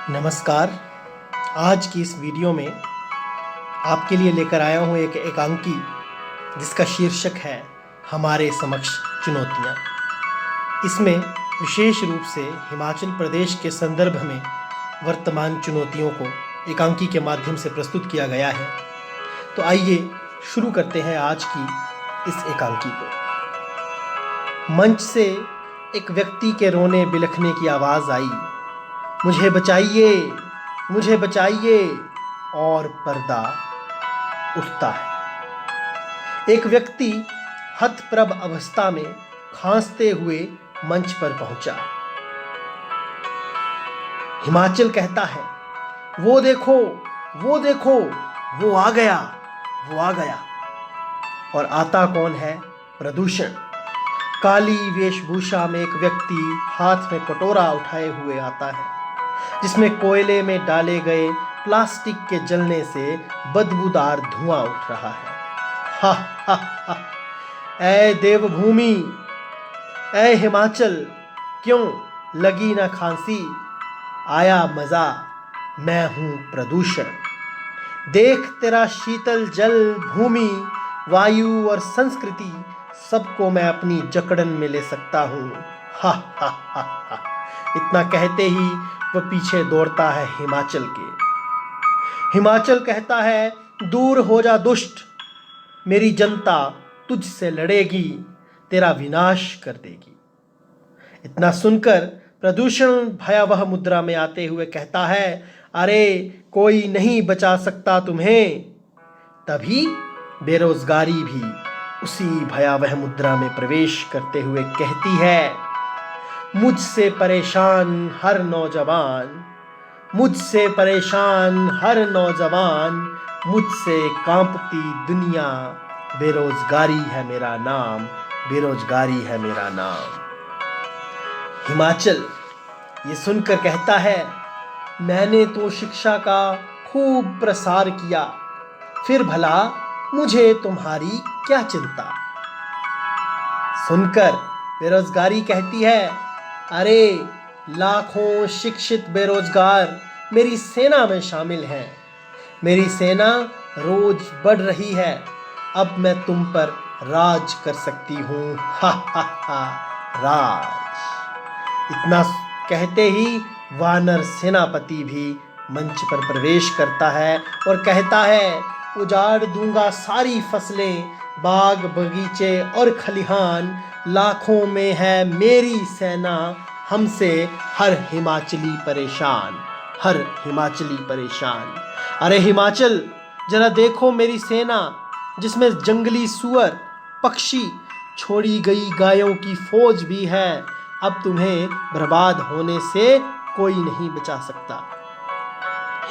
नमस्कार। आज की इस वीडियो में आपके लिए लेकर आया हूँ एक एकांकी जिसका शीर्षक है हमारे समक्ष चुनौतियाँ। इसमें विशेष रूप से हिमाचल प्रदेश के संदर्भ में वर्तमान चुनौतियों को एकांकी के माध्यम से प्रस्तुत किया गया है। तो आइए शुरू करते हैं आज की इस एकांकी को। मंच से एक व्यक्ति के रोने बिलखने की आवाज़ आई, मुझे बचाइए, मुझे बचाइए, और पर्दा उठता है। एक व्यक्ति हतप्रभ अवस्था में खांसते हुए मंच पर पहुंचा। हिमाचल कहता है, वो देखो, वो देखो, वो आ गया, वो आ गया। और आता कौन है? प्रदूषण। काली वेशभूषा में एक व्यक्ति हाथ में कटोरा उठाए हुए आता है जिसमें कोयले में डाले गए प्लास्टिक के जलने से बदबूदार धुआं उठ रहा है। हा हा हा। ऐ देवभूमि, ऐ हिमाचल, क्यों लगी ना खांसी? आया मजा, मैं हूं प्रदूषण। देख तेरा शीतल जल, भूमि, वायु और संस्कृति सबको मैं अपनी जकड़न में ले सकता हूं। हा हा हा हा। इतना कहते ही वह पीछे दौड़ता है हिमाचल के। हिमाचल कहता है, दूर हो जा दुष्ट, मेरी जनता तुझसे लड़ेगी, तेरा विनाश कर देगी। इतना सुनकर प्रदूषण भयावह मुद्रा में आते हुए कहता है, अरे कोई नहीं बचा सकता तुम्हें। तभी बेरोजगारी भी उसी भयावह मुद्रा में प्रवेश करते हुए कहती है, मुझसे परेशान हर नौजवान, मुझसे परेशान हर नौजवान, मुझसे कांपती दुनिया, बेरोजगारी है मेरा नाम, बेरोजगारी है मेरा नाम। हिमाचल ये सुनकर कहता है, मैंने तो शिक्षा का खूब प्रसार किया, फिर भला मुझे तुम्हारी क्या चिंता। सुनकर बेरोजगारी कहती है, अरे लाखों शिक्षित बेरोजगार मेरी सेना में शामिल हैं, मेरी सेना रोज बढ़ रही है, अब मैं तुम पर राज कर सकती हूँ। हा हा हा, राज। इतना कहते ही वानर सेनापति भी मंच पर प्रवेश करता है और कहता है, उजाड़ दूंगा सारी फसलें, बाग बगीचे और खलिहान, लाखों में है मेरी सेना, हमसे हर हिमाचली परेशान, हर हिमाचली परेशान। अरे हिमाचल, जरा देखो मेरी सेना, जिसमें जंगली सुअर, पक्षी, छोड़ी गई गायों की फौज भी है। अब तुम्हें बर्बाद होने से कोई नहीं बचा सकता।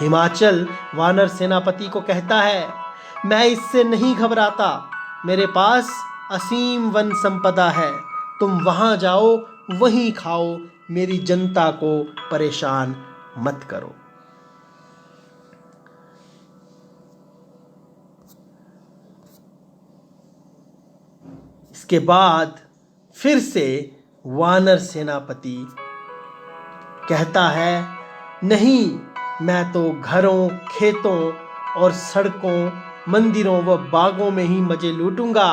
हिमाचल वानर सेनापति को कहता है, मैं इससे नहीं घबराता, मेरे पास असीम वन संपदा है, तुम वहां जाओ, वहीं खाओ, मेरी जनता को परेशान मत करो। इसके बाद फिर से वानर सेनापति कहता है, नहीं, मैं तो घरों, खेतों और सड़कों, मंदिरों व बागों में ही मजे लूटूंगा।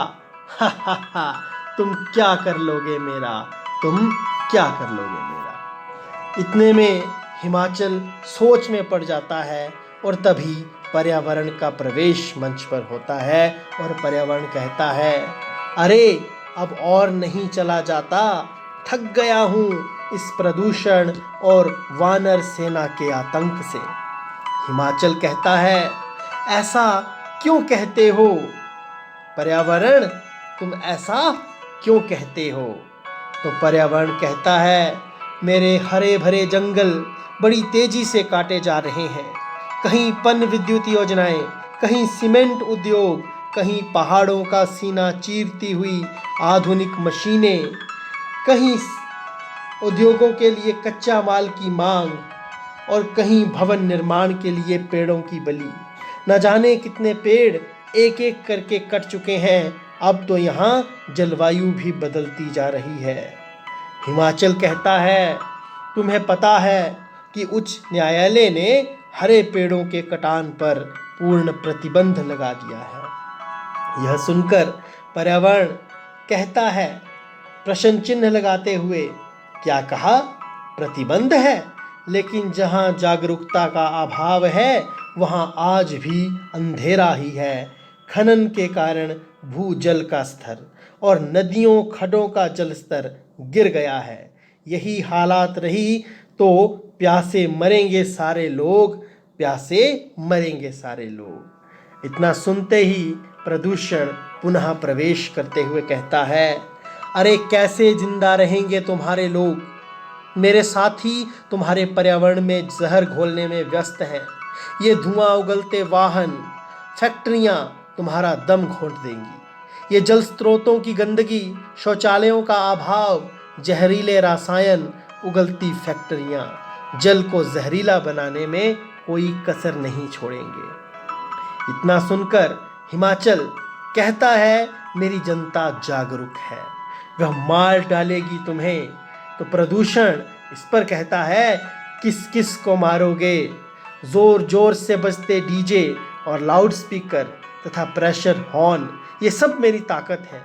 हा हा हा, तुम क्या कर लोगे मेरा, तुम क्या कर लोगे मेरा। इतने में हिमाचल सोच में पड़ जाता है और तभी पर्यावरण का प्रवेश मंच पर होता है और पर्यावरण कहता है, अरे अब और नहीं चला जाता, थक गया हूँ इस प्रदूषण और वानर सेना के आतंक से। हिमाचल कहता है, ऐसा क्यों कहते हो पर्यावरण, तुम ऐसा क्यों कहते हो? तो पर्यावरण कहता है, मेरे हरे भरे जंगल बड़ी तेजी से काटे जा रहे हैं, कहीं पन विद्युत योजनाएं, कहीं सीमेंट उद्योग, कहीं पहाड़ों का सीना चीरती हुई आधुनिक मशीनें, कहीं उद्योगों के लिए कच्चा माल की मांग और कहीं भवन निर्माण के लिए पेड़ों की बलि। न जाने कितने पेड़ एक एक करके कट चुके हैं, अब तो यहाँ जलवायु भी बदलती जा रही है। हिमाचल कहता है, तुम्हें पता है कि उच्च न्यायालय ने हरे पेड़ों के कटान पर पूर्ण प्रतिबंध लगा दिया है। यह सुनकर पर्यावरण कहता है, प्रश्न चिन्ह लगाते हुए, क्या कहा? प्रतिबंध है? लेकिन जहाँ जागरूकता का अभाव है वहाँ आज भी अंधेरा ही है। खनन के कारण भूजल का स्तर और नदियों खड्डों का जल स्तर गिर गया है। यही हालात रही तो प्यासे मरेंगे सारे लोग, प्यासे मरेंगे सारे लोग। इतना सुनते ही प्रदूषण पुनः प्रवेश करते हुए कहता है, अरे कैसे जिंदा रहेंगे तुम्हारे लोग? मेरे साथी तुम्हारे पर्यावरण में जहर घोलने में व्यस्त हैं। ये धुआं उगलते वाहन, फैक्ट्रियां तुम्हारा दम घोंट देंगी। ये जल स्रोतों की गंदगी, शौचालयों का अभाव, जहरीले रसायन, उगलती फैक्ट्रियां जल को जहरीला बनाने में कोई कसर नहीं छोड़ेंगे। इतना सुनकर हिमाचल कहता है, मेरी जनता जागरूक है, वह मार डालेगी तुम्हें। तो प्रदूषण इस पर कहता है, किस किस को मारोगे? जोर जोर से बजते डीजे और लाउड स्पीकर तथा प्रेशर हॉर्न, ये सब मेरी ताकत है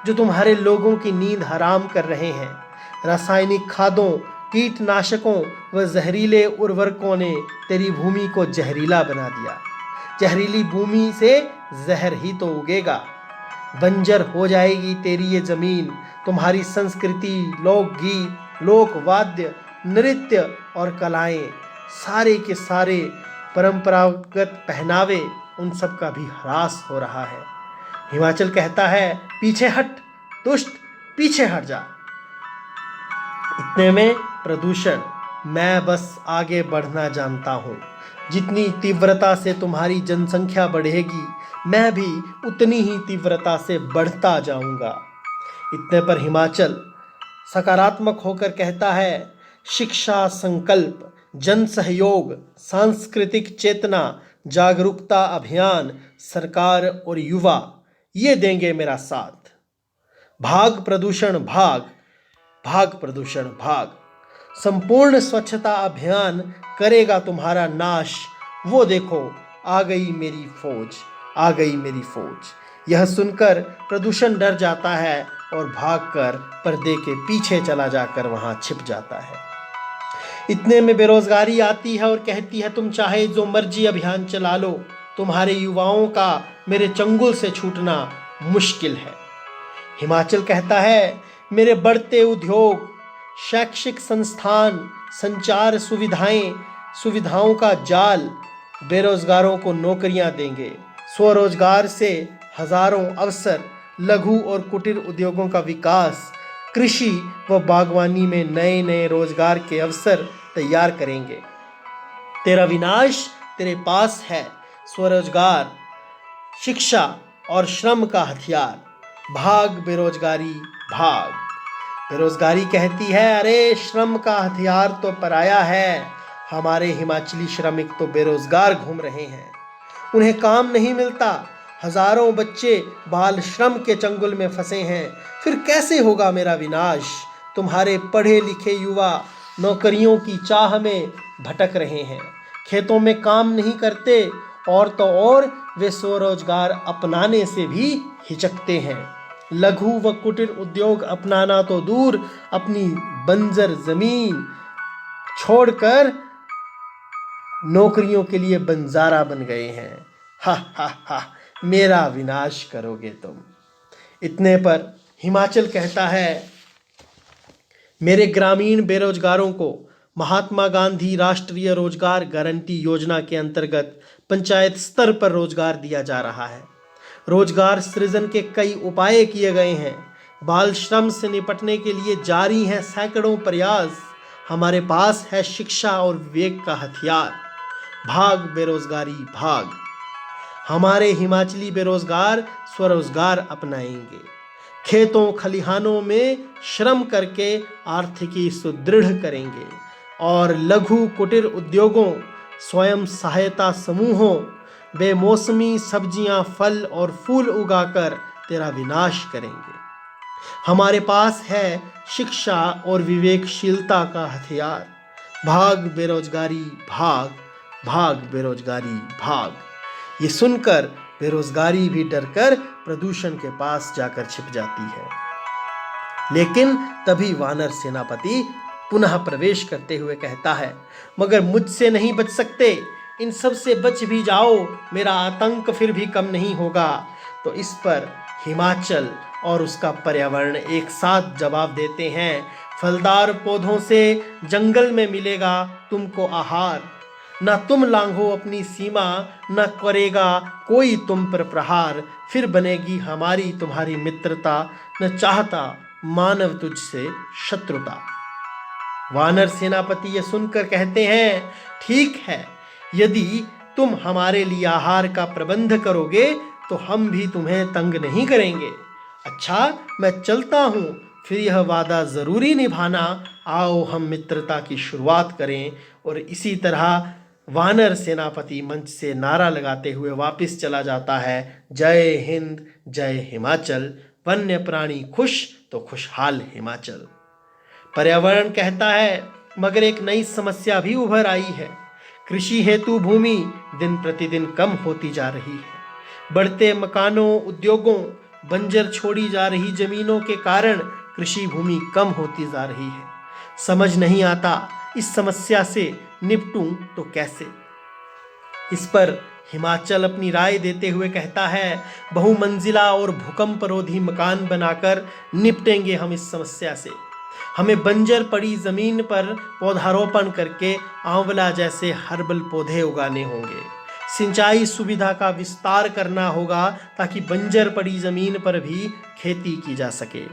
जो तुम्हारे लोगों की नींद हराम कर रहे हैं। रासायनिक खादों, कीटनाशकों व जहरीले उर्वरकों ने तेरी भूमि को जहरीला बना दिया। जहरीली भूमि से जहर ही तो उगेगा। बंजर हो जाएगी तेरी ये जमीन। तुम्हारी संस्कृति, लोकगीत, लोकवाद्य, नृत्य और कलाएं, सारे के सारे परंपरागत पहनावे, उन सब का भी ह्रास हो रहा है। हिमाचल कहता है, पीछे हट दुष्ट, पीछे हट जा। इतने में प्रदूषण, मैं बस आगे बढ़ना जानता हूँ। जितनी तीव्रता से तुम्हारी जनसंख्या बढ़ेगी, मैं भी उतनी ही तीव्रता से बढ़ता जाऊंगा। इतने पर हिमाचल सकारात्मक होकर कहता है, शिक्षा संकल्प, जन सहयोग, सांस्कृतिक चेतना, जागरूकता अभियान, सरकार और युवा, ये देंगे मेरा साथ। भाग प्रदूषण भाग, भाग प्रदूषण भाग। संपूर्ण स्वच्छता अभियान करेगा तुम्हारा नाश। वो देखो, आ गई मेरी फौज, आ गई मेरी फौज। यह सुनकर प्रदूषण डर जाता है और भागकर पर्दे के पीछे चला जाकर वहां छिप जाता है। इतने में बेरोजगारी आती है और कहती है, तुम चाहे जो मर्जी अभियान चला लो, तुम्हारे युवाओं का मेरे चंगुल से छूटना मुश्किल है। हिमाचल कहता है, मेरे बढ़ते उद्योग, शैक्षिक संस्थान, संचार सुविधाओं का जाल बेरोजगारों को नौकरियां देंगे। स्वरोजगार से हजारों अवसर, लघु और कुटीर उद्योगों का विकास, कृषि व बागवानी में नए नए रोजगार के अवसर तैयार करेंगे। तेरा विनाश तेरे पास है। स्वरोजगार, शिक्षा और श्रम का हथियार। भाग बेरोजगारी भाग। बेरोजगारी कहती है, अरे श्रम का हथियार तो पराया है। हमारे हिमाचली श्रमिक तो बेरोजगार घूम रहे हैं, उन्हें काम नहीं मिलता। हजारों बच्चे बाल श्रम के चंगुल में फंसे हैं। फिर कैसे होगा मेरा विनाश? तुम्हारे पढ़े लिखे युवा नौकरियों की चाह में भटक रहे हैं, खेतों में काम नहीं करते, और तो और वे स्वरोजगार अपनाने से भी हिचकते हैं। लघु व कुटीर उद्योग अपनाना तो दूर, अपनी बंजर जमीन छोड़कर नौकरियों के लिए बंजारा बन गए हैं। हा हा हा, मेरा विनाश करोगे तुम। इतने पर हिमाचल कहता है, मेरे ग्रामीण बेरोजगारों को महात्मा गांधी राष्ट्रीय रोजगार गारंटी योजना के अंतर्गत पंचायत स्तर पर रोजगार दिया जा रहा है। रोजगार सृजन के कई उपाय किए गए हैं। बाल श्रम से निपटने के लिए जारी हैं सैकड़ों प्रयास। हमारे पास है शिक्षा और विवेक का हथियार। भाग बेरोजगारी भाग। हमारे हिमाचली बेरोजगार स्वरोजगार अपनाएंगे। खेतों खलिहानों में श्रम करके आर्थिकी सुदृढ़ करेंगे और लघु कुटीर उद्योगों, स्वयं सहायता समूहों, बेमौसमी सब्जियां, फल और फूल उगाकर तेरा विनाश करेंगे। हमारे पास है शिक्षा और विवेकशीलता का हथियार। भाग बेरोजगारी भाग, भाग बेरोजगारी भाग। ये सुनकर बेरोजगारी भी डरकर प्रदूषण के पास जाकर छिप जाती है। लेकिन तभी वानर सेनापति पुनः प्रवेश करते हुए कहता है, मगर मुझसे नहीं बच सकते, इन सब से बच भी जाओ, मेरा आतंक फिर भी कम नहीं होगा। तो इस पर हिमाचल और उसका पर्यावरण एक साथ जवाब देते हैं, फलदार पौधों से जंगल में मिलेगा तुमको आहार, न तुम लांघो अपनी सीमा, न करेगा कोई तुम पर प्रहार, फिर बनेगी हमारी तुम्हारी मित्रता, न चाहता मानव तुझसे शत्रुता। वानर सेनापति ये सुनकर कहते हैं, ठीक है, यदि तुम हमारे लिए आहार का प्रबंध करोगे तो हम भी तुम्हें तंग नहीं करेंगे। अच्छा, मैं चलता हूँ, फिर यह वादा ज़रूरी निभाना, आओ हम मित्रता की शुरुआत करें। और इसी तरह वानर सेनापति मंच से नारा लगाते हुए वापस चला जाता है, जय हिंद जय हिमाचल, वन्य प्राणी खुश तो खुशहाल हिमाचल। पर्यावरण कहता है, मगर एक नई समस्या भी उभर आई है, कृषि हेतु भूमि दिन प्रतिदिन कम होती जा रही है। बढ़ते मकानों, उद्योगों, बंजर छोड़ी जा रही जमीनों के कारण कृषि भूमि कम होती जा रही है। समझ नहीं आता इस समस्या से निपटूं तो कैसे। इस पर हिमाचल अपनी राय देते हुए कहता है, बहुमंजिला और भूकंपरोधी मकान बनाकर निपटेंगे हम इस समस्या से। हमें बंजर पड़ी जमीन पर पौधारोपण करके आंवला जैसे हर्बल पौधे उगाने होंगे। सिंचाई सुविधा का विस्तार करना होगा ताकि बंजर पड़ी जमीन पर भी खेती की जा सके।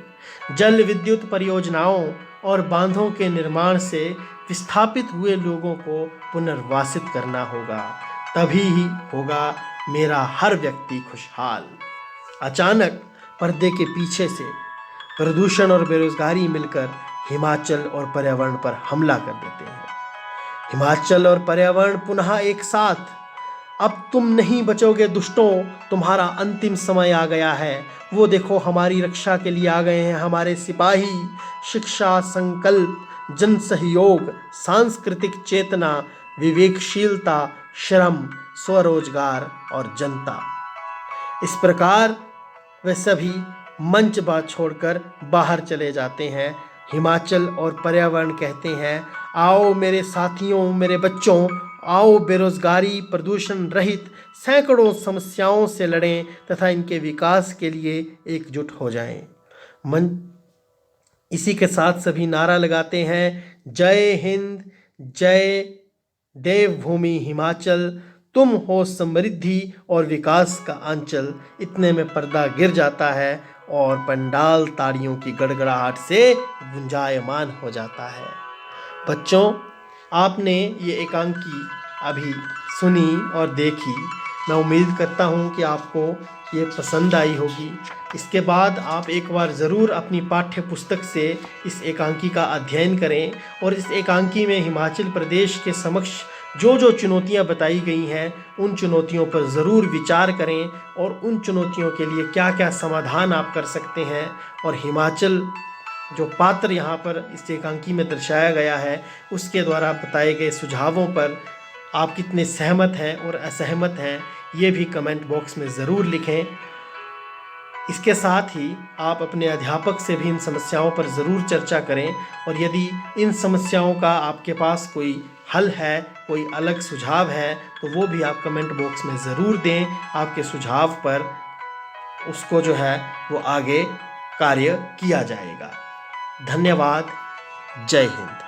जल विद्युत परियोजनाओं और बांधों के निर्माण से विस्थापित हुए लोगों को पुनर्वासित करना होगा, तभी ही होगा मेरा हर व्यक्ति खुशहाल। अचानक पर्दे के पीछे से प्रदूषण और बेरोजगारी मिलकर हिमाचल और पर्यावरण पर हमला कर देते हैं। हिमाचल और पर्यावरण पुनः एक साथ, अब तुम नहीं बचोगे दुष्टों, तुम्हारा अंतिम समय आ गया है। वो देखो हमारी रक्षा के लिए आ गए हैं हमारे सिपाही। शिक्षा, संकल्प, जन सहयोग, सांस्कृतिक चेतना, विवेकशीलता, श्रम, स्वरोजगार और जनता। इस प्रकार वे सभी मंच बात छोड़कर बाहर चले जाते हैं। हिमाचल और पर्यावरण कहते हैं, आओ मेरे साथियों, मेरे बच्चों, आओ बेरोजगारी, प्रदूषण रहित सैकड़ों समस्याओं से लड़ें तथा इनके विकास के लिए एकजुट हो जाएं। इसी के साथ सभी नारा लगाते हैं, जय हिंद जय देवभूमि हिमाचल, तुम हो समृद्धि और विकास का आंचल। इतने में पर्दा गिर जाता है और पंडाल तालियों की गड़गड़ाहट से गुंजायमान हो जाता है। बच्चों, आपने ये एकांकी अभी सुनी और देखी। मैं उम्मीद करता हूँ कि आपको ये पसंद आई होगी। इसके बाद आप एक बार ज़रूर अपनी पाठ्य पुस्तक से इस एकांकी का अध्ययन करें और इस एकांकी में हिमाचल प्रदेश के समक्ष जो जो चुनौतियां बताई गई हैं उन चुनौतियों पर ज़रूर विचार करें और उन चुनौतियों के लिए क्या क्या समाधान आप कर सकते हैं। और हिमाचल जो पात्र यहाँ पर इस एकांकी में दर्शाया गया है उसके द्वारा बताए गए सुझावों पर आप कितने सहमत हैं और असहमत हैं, ये भी कमेंट बॉक्स में ज़रूर लिखें। इसके साथ ही आप अपने अध्यापक से भी इन समस्याओं पर ज़रूर चर्चा करें और यदि इन समस्याओं का आपके पास कोई हल है, कोई अलग सुझाव है, तो वो भी आप कमेंट बॉक्स में ज़रूर दें। आपके सुझाव पर उसको जो है वो आगे कार्य किया जाएगा। धन्यवाद। जय हिंद।